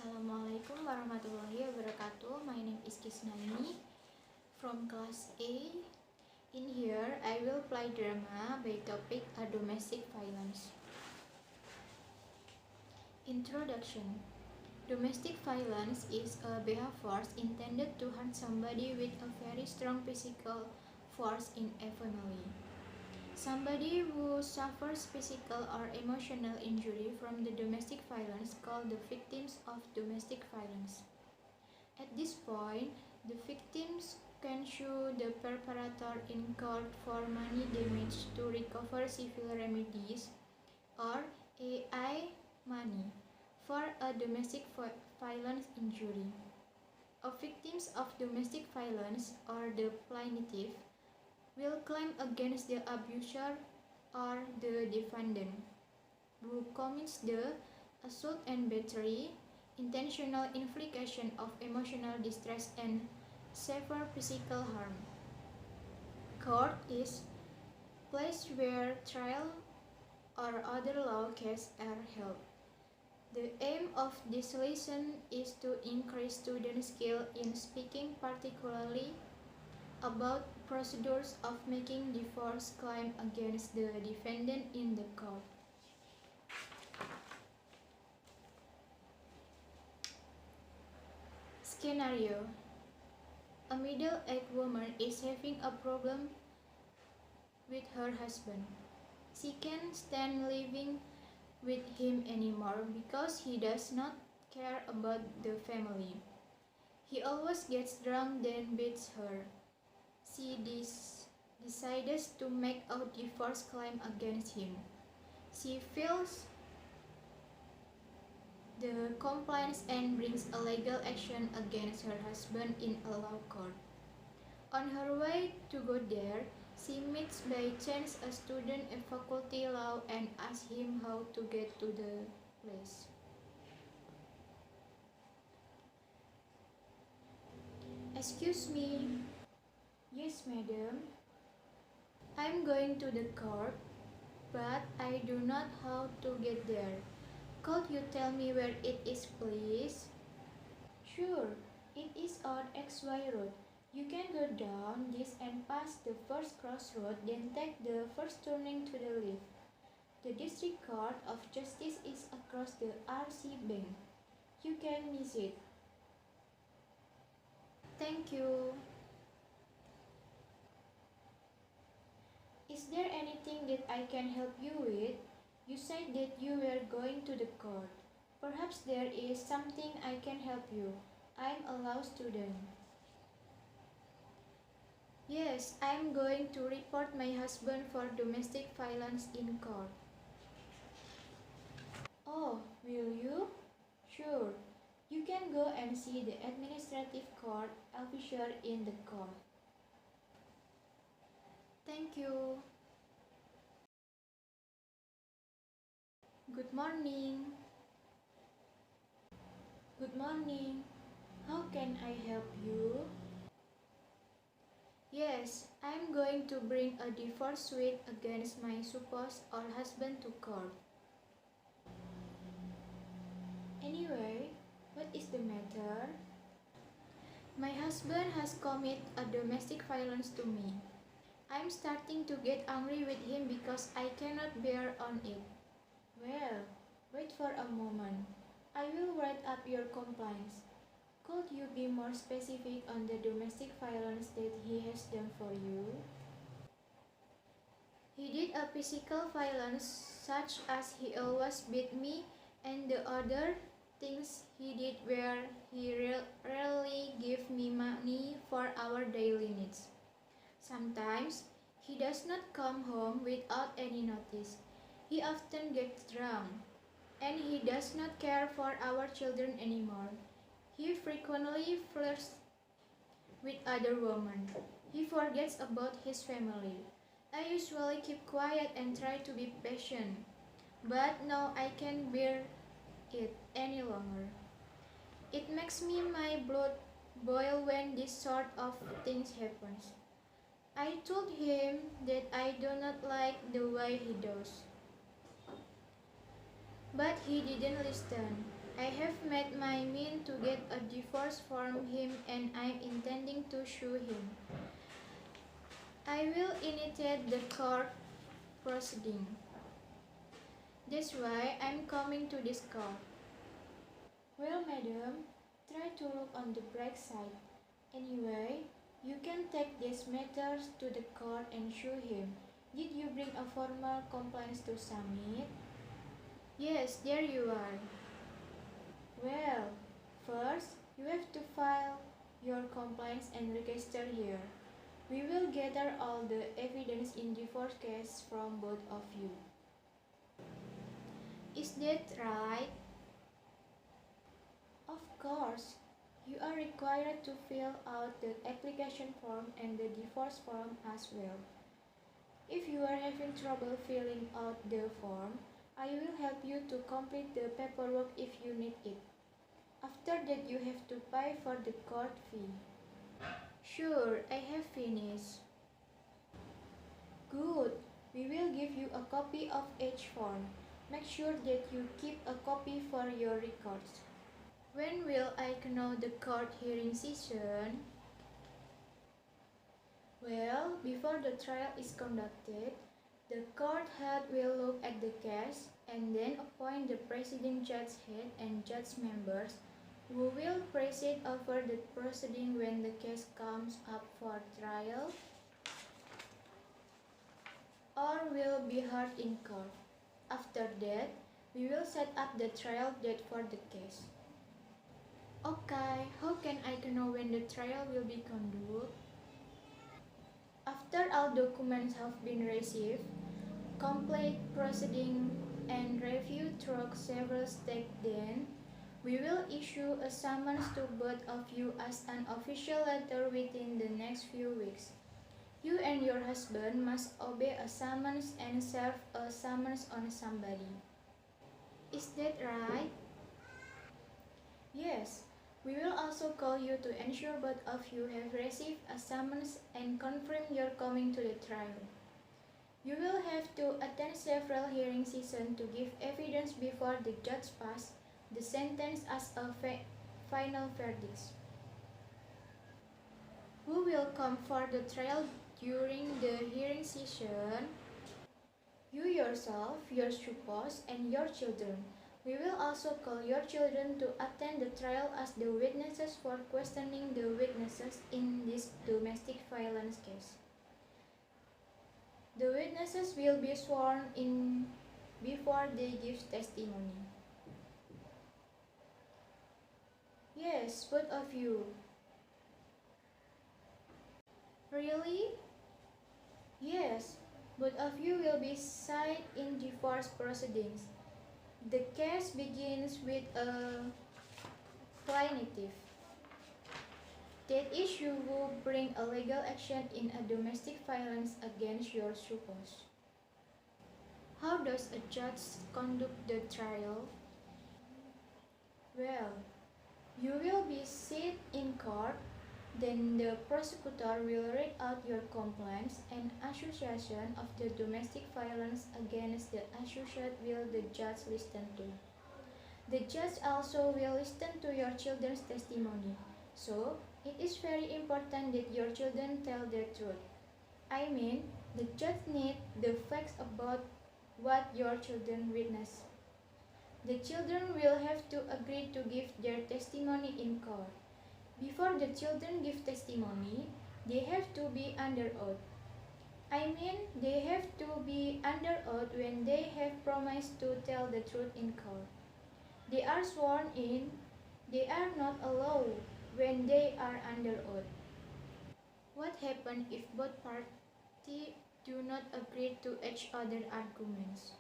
Assalamualaikum warahmatullahi wabarakatuh. My name is Kisnaini from class A. In here, I will play drama by topic domestic violence. Introduction. Domestic violence is a behavior intended to hurt somebody with a very strong physical force in a family. Somebody who suffers physical or emotional injury from the domestic violence called the victims of domestic violence. At this point, the victims can sue the perpetrator in court for money damage to recover civil remedies or AI money for a domestic violence injury. A victims of domestic violence or the plaintiff will claim against the abuser or the defendant who commits the assault and battery, intentional infliction of emotional distress and severe physical harm. Court is place where trial or other law cases are held. The aim of this lesson is to increase student skill in speaking, particularly about procedures of making divorce claim against the defendant in the court. Scenario: a middle-aged woman is having a problem with her husband. She can't stand living with him anymore because he does not care about the family. He always gets drunk then beats her. She decides to make a divorce claim against him. She files the complaints and brings a legal action against her husband in a law court. On her way to go there, she meets by chance a student of faculty law and asks him how to get to the place. Excuse me. Yes, madam. I'm going to the court, but I do not know how to get there. Could you tell me where it is, please? Sure, it is on XY road. You can go down this and pass the first crossroad, then take the first turning to the left. The District Court of Justice is across the RC Bank. You can miss it. Thank you. Is there anything that I can help you with? You said that you were going to the court. Perhaps there is something I can help you. I'm a law student. Yes, I'm going to report my husband for domestic violence in court. Oh, will you? Sure. You can go and see the administrative court officer in the court. Thank you. Good morning. Good morning. How can I help you? Yes, I'm going to bring a divorce suit against my supposed or husband to court. Anyway, what is the matter? My husband has committed a domestic violence to me. I'm starting to get angry with him because I cannot bear on it. Well, wait for a moment. I will write up your complaints. Could you be more specific on the domestic violence that he has done for you? He did a physical violence such as he always beat me, and the other things he did were he rarely gave me money for our daily needs. Sometimes he does not come home without any notice. He often gets drunk, and he does not care for our children anymore. He frequently flirts with other women. He forgets about his family. I usually keep quiet and try to be patient, but now I can't bear it any longer. It makes my blood boil when this sort of things happens. I told him that I do not like the way he does. But he didn't listen. I have made my I mean to get a divorce from him and I'm intending to sue him. I will initiate the court proceeding. That's why I'm coming to this court. Well, madam, try to look on the bright side. Anyway, you can take these matters to the court and sue him. Did you bring a formal complaint to submit? Yes, there you are. Well, first, you have to file your complaints and register here. We will gather all the evidence in divorce case from both of you. Is that right? Of course. You are required to fill out the application form and the divorce form as well. If you are having trouble filling out the form, I will help you to complete the paperwork if you need it. After that, you have to pay for the court fee. Sure, I have finished. Good. We will give you a copy of each form. Make sure that you keep a copy for your records. When will I know the court hearing session? Well, before the trial is conducted, the court head will look at the case and then appoint the presiding judge head and judge members who will preside over the proceeding when the case comes up for trial or will be heard in court. After that, we will set up the trial date for the case. Okay, how can I know when the trial will be conducted? After all documents have been received, complete proceeding and review through several steps, then we will issue a summons to both of you as an official letter within the next few weeks. You and your husband must obey a summons and serve a summons on somebody. Is that right? Yes. We will also call you to ensure both of you have received a summons and confirm your coming to the trial. You will have to attend several hearing sessions to give evidence before the judge passes the sentence as a final verdict. Who will come for the trial during the hearing session? You yourself, your spouse, and your children. We will also call your children to attend the trial as the witnesses for questioning the witnesses in this domestic violence case. The witnesses will be sworn in before they give testimony. Yes, both of you. Really? Yes, both of you will be cited in divorce proceedings. The case begins with a plaintiff. That is, you will bring a legal action in a domestic violence against your spouse. How does a judge conduct the trial? Well, you will be seated in court. Then the prosecutor will read out your complaints and accusation of the domestic violence against the accused will the judge listen to. The judge also will listen to your children's testimony. So, it is very important that your children tell the truth. I mean, the judge needs the facts about what your children witnessed. The children will have to agree to give their testimony in court. Before the children give testimony, they have to be under oath. I mean, they have to be under oath when they have promised to tell the truth in court. They are sworn in. They are not allowed when they are under oath. What happens if both parties do not agree to each other's arguments?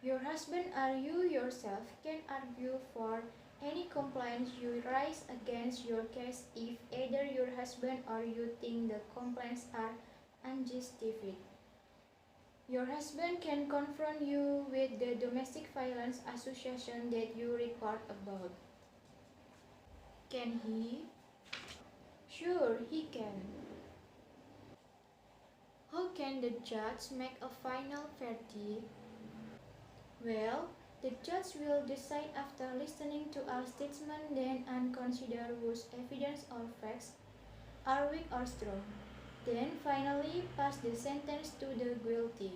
Your husband or you yourself can argue for any complaints you raise against your case if either your husband or you think the complaints are unjustified. Your husband can confront you with the domestic violence association that you report about. Can he? Sure, he can. How can the judge make a final verdict? Well, The judge will decide after listening to all statements then and consider whose evidence or facts are weak or strong. Then finally pass the sentence to the guilty.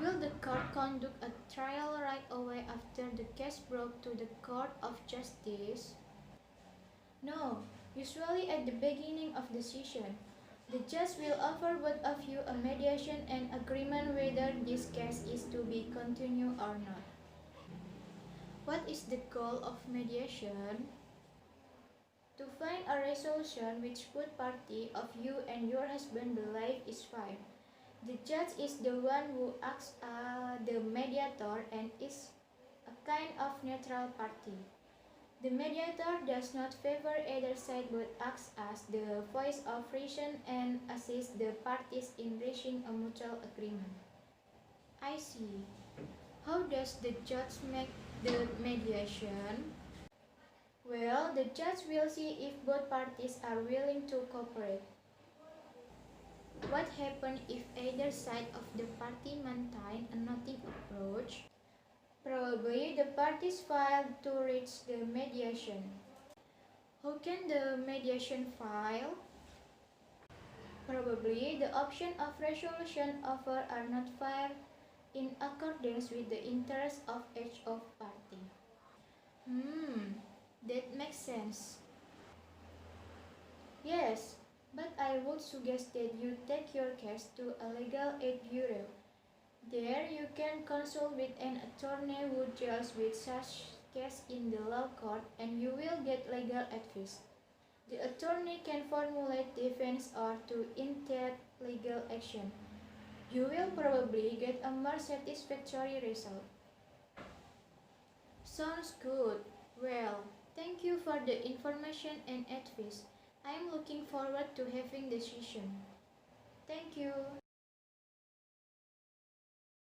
Will the court conduct a trial right away after the case brought to the court of justice? No, usually at the beginning of the session. The judge will offer both of you a mediation and agreement whether this case is to be continued or not. What is the goal of mediation? To find a resolution which both party of you and your husband believe is fine. The judge is the one who acts as the mediator and is a kind of neutral party. The mediator does not favor either side but acts as the voice of reason and assists the parties in reaching a mutual agreement. I see. How does the judge make the mediation? Well, the judge will see if both parties are willing to cooperate. What happens if either side of the party maintain a nothing approach? Probably the parties fail to reach the mediation. How can the mediation fail? Probably the option of resolution offered are not fair in accordance with the interests of each of party. That makes sense. Yes, but I would suggest that you take your case to a legal aid bureau. There you can consult with an attorney who deals with such case in the law court and you will get legal advice. The attorney can formulate defense or to initiate legal action. You will probably get a more satisfactory result. Sounds good. Well, thank you for the information and advice. I am looking forward to having the session. Thank you.